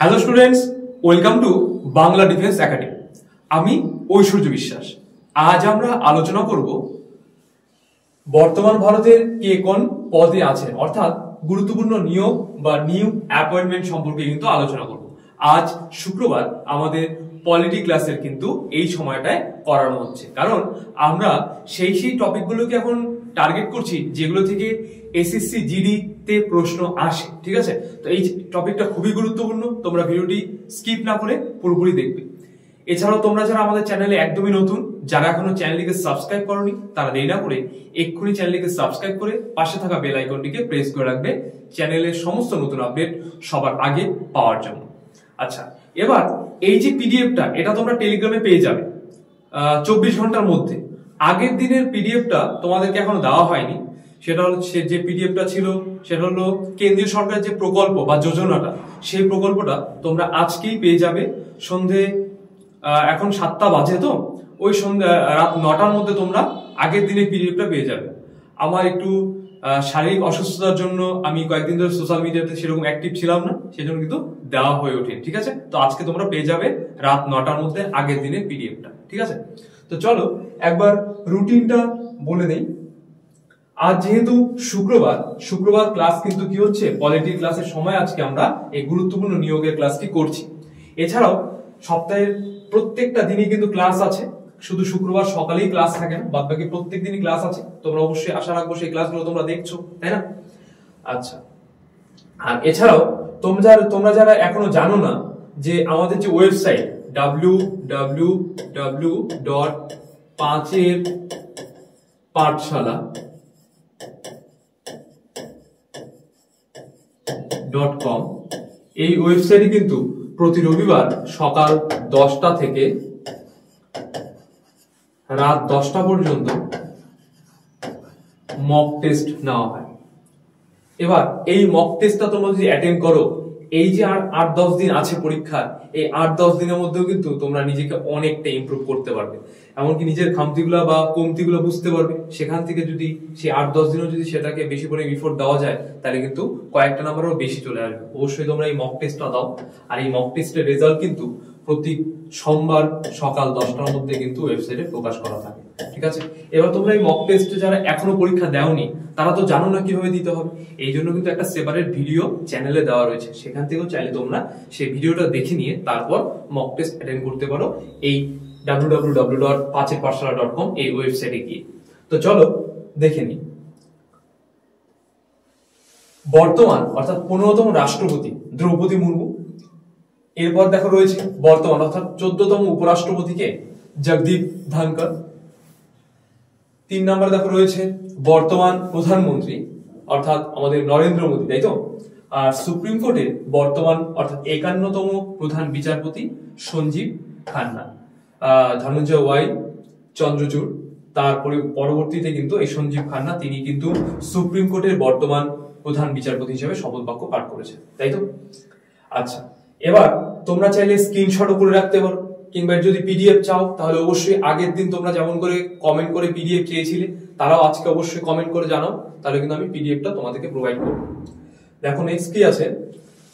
Hello students, welcome to Bangla defence academy. আমি ঐশ্বর্য বিশ্বাস। আজ আমরা আলোচনা করব বর্তমান ভারতের কে কোন পদে আছেন, অর্থাৎ গুরুত্বপূর্ণ নিয়োগ বা নিউ অ্যাপয়েন্টমেন্ট সম্পর্কে কিন্তু আলোচনা করব। আজ শুক্রবার আমাদের পলিটি ক্লাসের কিন্তু এই সময়টায় করানো হচ্ছে, কারণ আমরা সেই টপিকগুলোকে এখন টার্গেট করছি যেগুলো থেকে এসএসসি জিডি তে প্রশ্ন আসে। ঠিক আছে, তো এই টপিকটা খুবই গুরুত্বপূর্ণ, তোমরা ভিডিওটি স্কিপ না করে পুরোপুরি দেখবে। এছাড়াও তোমরা যারা আমাদের চ্যানেলে একদমই নতুন, যারা এখনো চ্যানেলটিকে সাবস্ক্রাইব করোনি, তারা দেরি না করে এক্ষুনি চ্যানেলটিকে সাবস্ক্রাইব করে পাশে থাকা বেল আইকনটিকে প্রেস করে রাখবে চ্যানেলের সমস্ত নতুন আপডেট সবার আগে পাওয়ার জন্য। আচ্ছা, এবার এই যে পিডিএফটা, এটা তোমরা টেলিগ্রামে পেয়ে যাবে 24 ঘন্টার মধ্যে। আগের দিনের পিডিএফটা তোমাদেরকে এখনো দেওয়া হয়নি। সেটা হচ্ছে যে পিডিএফটা ছিল, সেটা হলো কেন্দ্রীয় সরকারের যে প্রকল্প বা যোজনাটা, সেই প্রকল্পটা তোমরা আজকেই পেয়ে যাবে। সন্ধে এখন 7টা বাজে, তো ওই সন্ধ্যা রাত 9টার মধ্যে তোমরা আগের দিনের পিডিএফটা পেয়ে যাবে। আমার একটু শারীরিক অসুস্থতার জন্য আমি কয়েকদিন ধরে সোশ্যাল মিডিয়াতে সেরকম অ্যাক্টিভ ছিলাম না, সেজন্য কিন্তু দেওয়া হয়ে ওঠে। ঠিক আছে, তো আজকে তোমরা পেয়ে যাবে রাত 9টার মধ্যে আগের দিনের পিডিএফটা। ঠিক আছে, তো চলো একবার রুটিনটা বলে দেই। আজ যেহেতু শুক্রবার ক্লাস কিন্তু কি হচ্ছে, পলিটি ক্লাসের সময় আজকে আমরা এই গুরুত্বপূর্ণ নিয়োগের ক্লাসটি করছি। এছাড়াও সপ্তাহের প্রত্যেকটা দিনই কিন্তু ক্লাস আছে, শুধু শুক্রবার সকালেই ক্লাস থাকে না, বাদ বাকি প্রত্যেক দিনই ক্লাস আছে। তোমরা অবশ্যই আশা রাখবো সেই ক্লাসগুলো তোমরা দেখছো, তাই না? আচ্ছা, আর এছাড়াও তোমরা যারা এখনো জানো না যে আমাদের যে ওয়েবসাইট www.5erpathshala.com, এই ওয়েবসাইটে কিন্তু প্রতি রবিবার সকাল 10টা থেকে রাত 10টা পর্যন্ত মক টেস্ট নেওয়া হয়। এবার এই মক টেস্টটা তোমরা যদি অ্যাটেন্ড করো, এই যে আর 8-10 দিন আছে পরীক্ষার, এই 8-10 দিনের মধ্যেও কিন্তু তোমরা নিজেকে অনেকটা ইমপ্রুভ করতে পারবে। এমনকি নিজের খামতিগুলো বা কমতিগুলো বুঝতে পারবে। সেখান থেকে যদি সেই 8-10 দিনও যদি সেটাকে বেশি করে এফোর্ট দেওয়া যায়, তাহলে কিন্তু কয়েকটা নাম্বারও বেশি চলে আসবে। অবশ্যই তোমরা এই মক টেস্টটা দাও, আর এই মক টেস্টের রেজাল্ট কিন্তু প্রতি সোমবার সকাল 10টার মধ্যে কিন্তু ওয়েবসাইটে প্রকাশ করা থাকে। ঠিক আছে, এবার তোমরা এই মক টেস্টে যারা এখনো পরীক্ষা দেওনি, তারা তো জানো না কিভাবে দিতে হবে। এই জন্য কিন্তু একটা সেপারেট ভিডিও চ্যানেলে দেওয়া রয়েছে, সেখান থেকেও চাইলে তোমরা সেই ভিডিওটা দেখে নিয়ে তারপর মক টেস্ট অ্যাটেন্ড করতে পারো এই www.5erpathshala.com এই ওয়েবসাইটে গিয়ে। তো চলো দেখে নিই। বর্তমান অর্থাৎ 15তম রাষ্ট্রপতি দ্রৌপদী মুর্মু। এরপর দেখো রয়েছে বর্তমান অর্থাৎ 14তম উপরাষ্ট্রপতিকে জগদীপ ধনকর। 3 নম্বর দেখো রয়েছে বর্তমান প্রধানমন্ত্রী অর্থাৎ আমাদের নরেন্দ্র মোদী, তাই তো? আর সুপ্রিম কোর্টের বর্তমান অর্থাৎ 51তম প্রধান বিচারপতি সঞ্জীব খান্না। ধনঞ্জয় ওয়াই চন্দ্রচূড়, তারপরে পরবর্তীতে কিন্তু এই সঞ্জীব খান্না তিনি কিন্তু সুপ্রিম কোর্টের বর্তমান প্রধান বিচারপতি হিসেবে শপথ বাক্য পাঠ করেছেন, তাই তো? আচ্ছা, এবার তোমরা চাইলে স্ক্রিনশটও করে রাখতে পারো, কিংবা যদি পিডিএফ চাও তাহলে অবশ্যই আগের দিন তোমরা যেমন করে কমেন্ট করে পিডিএফ চেয়েছিলে, তারাও আজকে অবশ্যই কমেন্ট করে জানাও, তাহলে কিন্তু আমি পিডিএফটা তোমাদেরকে প্রোভাইড করব। দেখো নেক্সট কি আছে,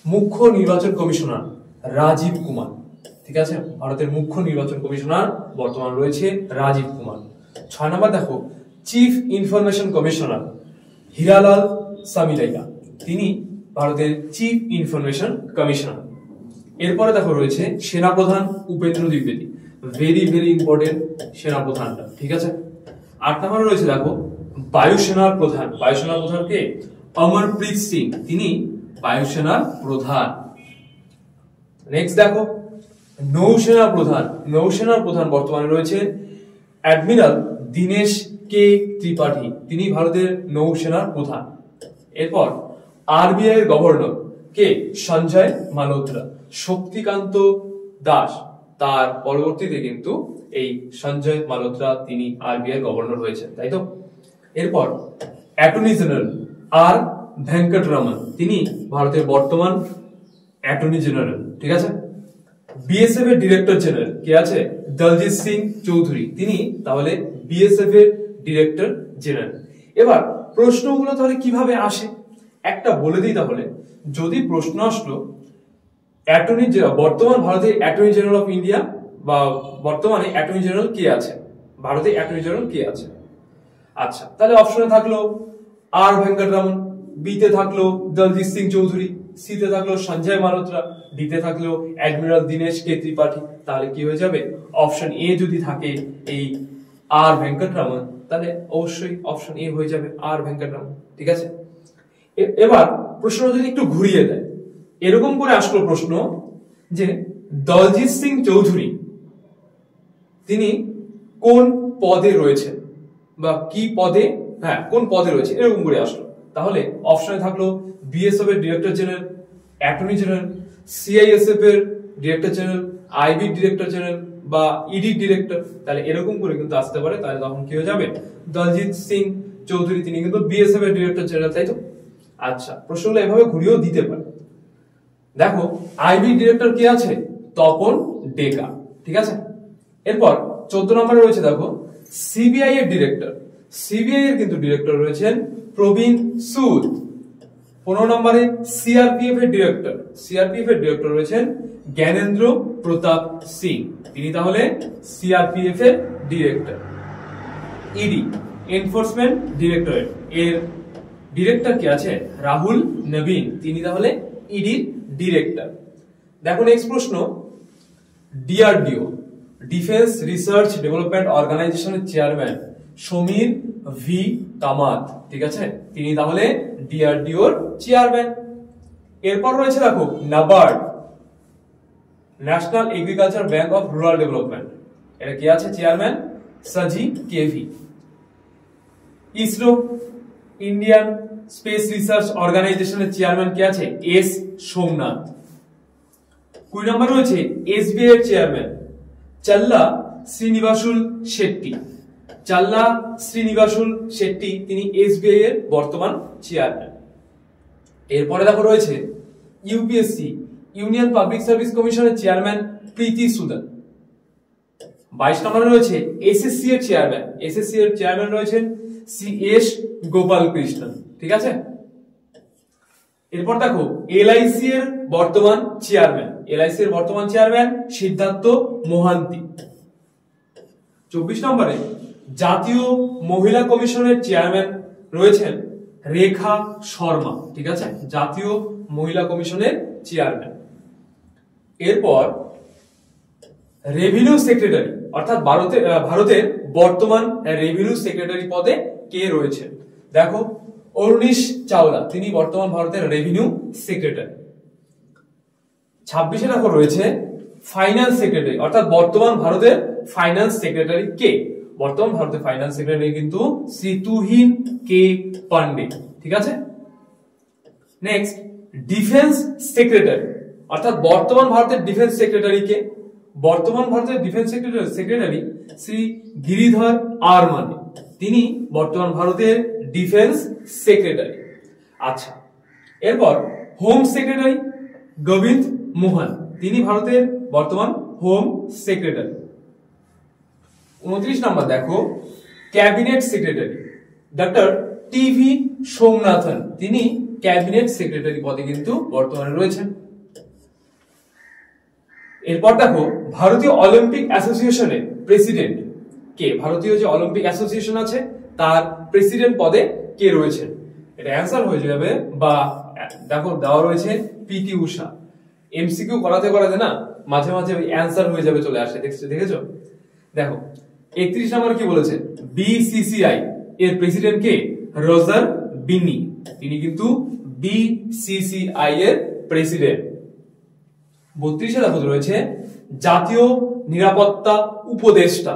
মুখ্য নির্বাচন কমিশনার রাজীব কুমার। ঠিক আছে, ভারতের মুখ্য নির্বাচন কমিশনার বর্তমান রয়েছে রাজীব কুমার। 6 নম্বর দেখো চিফ ইনফরমেশন কমিশনার হীরালাল সামিলাইয়া, তিনি ভারতের চিফ ইনফরমেশন কমিশনার। এরপরে দেখো রয়েছে সেনাপ্রধান উপেন্দ্র দ্বিবেদী, ভেরি ভেরি ইম্পর্টেন্ট সেনাপ্রধানটা। ঠিক আছে, 8 নম্বরে রয়েছে দেখো বায়ুসেনার প্রধান। বায়ুসেনার প্রধান কে? অমরপ্রীত সিং, তিনি বায়ুসেনার প্রধান। নেক্সট দেখো নৌসেনার প্রধান। নৌসেনার প্রধান বর্তমানে রয়েছে অ্যাডমিরাল দীনেশ কে ত্রিপাঠী, তিনি ভারতের নৌসেনার প্রধান। এরপর আরবিআই এর গভর্নর কে? সঞ্জয় মালহোত্রা। শক্তিকান্ত দাস, তার পরবর্তীতে কিন্তু এই সঞ্জয় মালহোত্রা তিনি আরবিআই গভর্নর হয়েছেন, তাই তো? এরপর অ্যাটর্নি জেনারেল আর ভেঙ্কটরমন, তিনি ভারতের বর্তমান অ্যাটর্নি জেনারেল। ঠিক আছে, বিএসএফ এর ডিরেক্টর জেনারেল কে আছে? দলজিৎ সিং চৌধুরী, তিনি তাহলে বিএসএফ এর ডিরেক্টর জেনারেল। এবার প্রশ্নগুলো তাহলে কিভাবে আসে একটা বলে দিই। তাহলে যদি প্রশ্ন আসলো অ্যাটর্নি জেনারেল, বর্তমান ভারতের অ্যাটর্নি জেনারেল অফ ইন্ডিয়া, বা বর্তমানে অ্যাটর্নি জেনারেল কে আছে, ভারতের অ্যাটর্নি জেনারেল কে আছে। আচ্ছা, তাহলে অপশনে থাকলো আর ভেঙ্কটরামন, বি তে থাকলো দলজিৎ সিং চৌধুরী, সি তে থাকলো সঞ্জয় মালহোত্রা, ডি তে থাকলো অ্যাডমিরাল দীনেশ কে ত্রিপাঠী। তাহলে কি হয়ে যাবে, অপশন এ যদি থাকে এই আর ভেঙ্কটরামন, তাহলে অবশ্যই অপশন এ হয়ে যাবে আর ভেঙ্কটরামন। ঠিক আছে, এবার প্রশ্ন যদি একটু ঘুরিয়ে দেয়, এরকম করে আসলো প্রশ্ন যে দলজিৎ সিং চৌধুরী তিনি কোন পদে রয়েছেন, বা কি পদে, হ্যাঁ কোন পদে রয়েছে, এরকম করে আসলো। তাহলে অপশনে থাকলো বিএসএফ এর director general, attorney general, CISF এর director general, IB director general, বা ইডি ডিরেক্টর। তাহলে এরকম করে কিন্তু আসতে পারে। তাহলে তখন কি হয়ে যাবে, দলজিৎ সিং চৌধুরী তিনি কিন্তু বিএসএফ এর ডিরেক্টর জেনারেল, তাই তো। আচ্ছা, প্রশ্নগুলো এভাবে ঘুরিয়েও দিতে পারে। দেখো আইবি ডিরেক্টর কে আছে, তপন ডেকা। ঠিক আছে, এরপর 14 নম্বরে রয়েছে দেখো সিবিআই এর ডিরেক্টর, সিবিআই এর কিন্তু ডিরেক্টর রয়েছেন প্রবীণ সুদ। 15 নম্বরে সিআরপিএফ এর ডিরেক্টর, সিআরপিএফ এর ডিরেক্টর রয়েছেন জ্ঞানেন্দ্র প্রতাপ সিং, তিনি তাহলে সিআরপিএফ এর ডিরেক্টর। ইডি এনফোর্সমেন্ট ডিরেক্টরেট এর ডিরেক্টর কে আছে, রাহুল নবীন, তিনি তাহলে ইডির ডিরেক্টর। দেখো নেক্সট প্রশ্ন, ডিআরডিও ডিফেন্স রিসার্চ ডেভেলপমেন্ট অর্গানাইজেশনের চেয়ারম্যান সমীর ভি কামাত, ঠিক আছে, তিনি তাহলে ডিআরডিওর চেয়ারম্যান। এরপর রয়েছে দেখো NABARD, national agriculture bank of rural development, এটা কি আছে chairman, Shaji KV. ISRO Indian space research অর্গানাইজেশনের চেয়ারম্যান কে আছে, এস সোমনাথ। 20 নম্বর রয়েছে এসবিআই এর চেয়ারম্যান চাল্লা শ্রীনিবাসুল শেট্টি, চাল্লা শ্রীনিবাসুল শেট্টি, তিনি এসবিআই এর বর্তমান চেয়ারম্যান। এরপরে দেখো রয়েছে ইউপিএসসি ইউনিয়ন পাবলিক সার্ভিস কমিশনের চেয়ারম্যান প্রীতি সুদন। 22 নম্বরে রয়েছে এসএসসি এর চেয়ারম্যান, এসএসসি এর চেয়ারম্যান রয়েছেন সিএস গোপাল কৃষ্ণন। ঠিক আছে, এরপর দেখো এলআইসি এর বর্তমান চেয়ারম্যান, এলআইসি এর বর্তমান চেয়ারম্যান সিদ্ধার্থ মোহান্তি। 24 নম্বরে জাতীয় মহিলা কমিশনের চেয়ারম্যান রয়েছেন রেখা শর্মা। ঠিক আছে, জাতীয় মহিলা কমিশনের চেয়ারম্যান। এরপর রেভিনিউ সেক্রেটারি, অর্থাৎ ভারতের বর্তমান রেভিনিউ সেক্রেটারি পদে কে রয়েছে, দেখো অরুণীশ চাওলা, তিনি বর্তমান ভারতের রেভিনিউ সেক্রেটারি। 26-এ দেখো রয়েছে ফাইন্যান্স সেক্রেটারি, অর্থাৎ বর্তমান ভারতের ফাইন্যান্স সেক্রেটারি কে, বর্তমান ভারতের ফাইন্যান্স সেক্রেটারি কিন্তু শ্রী তুহিন কে পান্ডে। ঠিক আছে, নেক্সট ডিফেন্স সেক্রেটারি, অর্থাৎ বর্তমান ভারতের ডিফেন্স সেক্রেটারি কে, বর্তমান ভারতের ডিফেন্স সেক্রেটারি শ্রী গিরিধর আর মানে, তিনি বর্তমান ভারতের ডিফেন্স সেক্রেটারি। আচ্ছা, এরপর হোম সেক্রেটারি গোবিন্দ মোহন, তিনি ভারতের বর্তমান হোম সেক্রেটারি। 29 নম্বর দেখো cabinet secretary doctor TV Somanathan, তিনি ক্যাবিনেট সেক্রেটারি পদে কিন্তু বর্তমানে রয়েছেন। এরপর দেখো ভারতীয় অলিম্পিক অ্যাসোসিয়েশনের প্রেসিডেন্ট কে, ভারতীয় যে অলিম্পিক অ্যাসোসিয়েশন আছে তার প্রেসিডেন্ট পদে কে রয়েছেন, এটা অ্যান্সার হয়ে যাবে, বা দেখো দেওয়া রয়েছে পিটি উষা। এমসিকিউ করাতে করাতে না মাঝে মাঝে অ্যান্সার হয়ে যাবে চলে আসে, দেখেছো। দেখো 31 নম্বর কি বলেছে, বিসিসিআই এর প্রেসিডেন্ট কে, রজার বিনি, তিনি কিন্তু বিসিসিআই এর প্রেসিডেন্ট। 32-এ দেখো রয়েছে জাতীয় নিরাপত্তা উপদেষ্টা,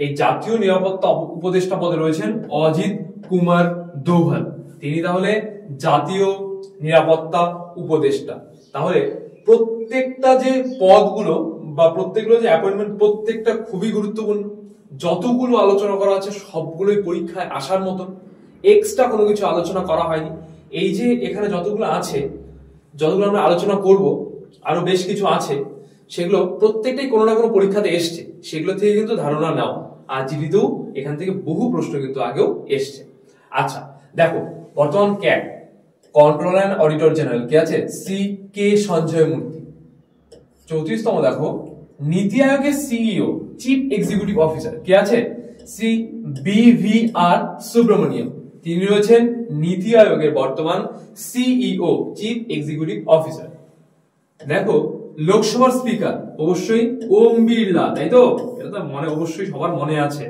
এই জাতীয় নিরাপত্তা উপদেষ্টা পদে রয়েছেন অজিত কুমার দোভাল, তিনি তাহলে জাতীয় নিরাপত্তা উপদেষ্টা। তাহলে প্রত্যেকটা যে পদগুলো বা প্রত্যেকগুলো যে অ্যাপয়েন্টমেন্ট, প্রত্যেকটা খুবই গুরুত্বপূর্ণ, যতগুলো আলোচনা করা আছে সবগুলোই পরীক্ষায় আসার মতন, এক্সট্রা কোনো কিছু আলোচনা করা হয়নি। এই যে এখানে যতগুলো আছে, যতগুলো আমরা আলোচনা করব, আরো বেশ কিছু আছে, সেগুলো প্রত্যেকটাই কোনো না কোনো পরীক্ষাতে এসছে, সেগুলো থেকে কিন্তু ধারণা নাও। আর জিডিতেও এখান থেকে বহু প্রশ্ন কিন্তু আগেও এসছে। আচ্ছা দেখো বর্তমান ক্যাট কন্ট্রোলার এন্ড অডিটর জেনারেল কে আছে, সি কে সঞ্জয় মূর্তি, 34তম দেখো নীতি আয়োগের সিইও চিফ এক্সিকিউটিভ অফিসার কে আছে? শ্রী BVR সুব্রমণিয়ম, তিনি রয়েছেন নীতি আয়োগের বর্তমান সিইও চিফ এক্সিকিউটিভ অফিসার। দেখো লোকসভার স্পিকার অবশ্যই ওম বিড়লা, তাই তো? এটা তো মনে অবশ্যই সবার মনে আছে।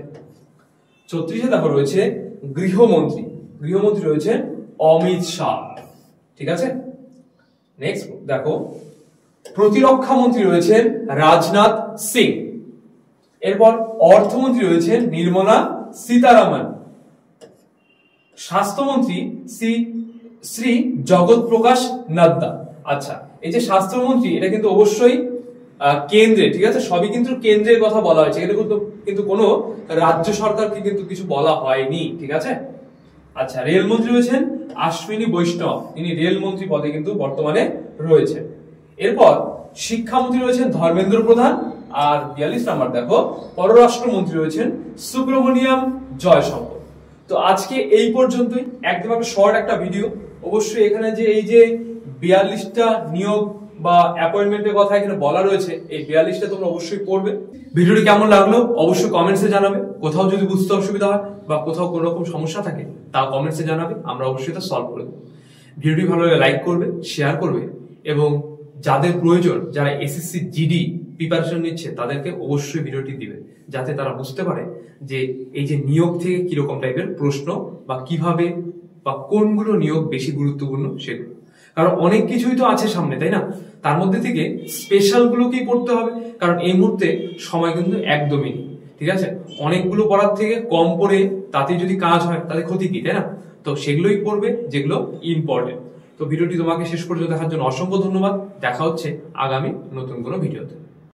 34 দেখো রয়েছে গৃহমন্ত্রী, গৃহমন্ত্রী রয়েছে অমিত শাহ, ঠিক আছে। নেক্সট দেখো প্রতিরক্ষা মন্ত্রী রয়েছেন রাজনাথ সিং। এরপর অর্থমন্ত্রী রয়েছেন নির্মলা সীতারামন। স্বাস্থ্যমন্ত্রী শ্রী জগৎ প্রকাশ নাড্ডা। আচ্ছা, এই যে স্বাস্থ্যমন্ত্রী এটা কিন্তু অবশ্যই কেন্দ্রে, ঠিক আছে, সবই কিন্তু কেন্দ্রের কথা বলা হয়েছে, এটা কিন্তু কোনো রাজ্য সরকারকে কিন্তু কিছু বলা হয়নি, ঠিক আছে। আচ্ছা, রেলমন্ত্রী রয়েছেন অশ্বিনী বৈষ্ণব, তিনি রেলমন্ত্রী পদে কিন্তু বর্তমানে রয়েছেন। এরপর শিক্ষামন্ত্রী রয়েছেন ধর্মেন্দ্র প্রধান। আর 42 নাম্বার দেখো পররাষ্ট্রমন্ত্রী রয়েছেন সুব্রমণিয়াম জয়শঙ্কর। তো আজকে এই পর্যন্তই, একদম একটা শর্ট একটা ভিডিও। অবশ্যই এখানে যে এই যে 42টা নিয়োগ বা অ্যাপয়েন্টমেন্টের কথা এখানে বলা রয়েছে, এই 42টা তোমরা অবশ্যই পড়বে। ভিডিওটি কেমন লাগলো অবশ্যই কমেন্টসে জানাবে। কোথাও যদি বুঝতে অসুবিধা হয় বা কোথাও কোনো রকম সমস্যা থাকে তা কমেন্টসে জানাবে, আমরা অবশ্যই তা সলভ করে দেবো। ভিডিওটি ভালো লাগলে লাইক করবে, শেয়ার করবে, এবং যাদের প্রয়োজন, যারা এসএসসি জিডি প্রিপারেশন নিচ্ছে তাদেরকে অবশ্যই ভিডিওটি দিবে, যাতে তারা বুঝতে পারে যে এই যে নিয়োগ থেকে কিরকম টাইপের প্রশ্ন বা কিভাবে বা কোনগুলো নিয়োগ বেশি গুরুত্বপূর্ণ সেগুলো। কারণ অনেক কিছুই তো আছে সামনে, তাই না? তার মধ্যে থেকে স্পেশাল গুলোকেই পড়তে হবে, কারণ এই মুহূর্তে সময় কিন্তু একদমই নেই, ঠিক আছে। অনেকগুলো পড়ার থেকে কম পড়ে তাতে যদি কাজ হয় তাতে ক্ষতি কি, তাই না? তো সেগুলোই পড়বে যেগুলো ইম্পর্টেন্ট। তো ভিডিওটি তোমাকে শেষ পর্যন্ত দেখার জন্য অসংখ্য ধন্যবাদ। দেখা হচ্ছে আগামী নতুন কোনো ভিডিওতে।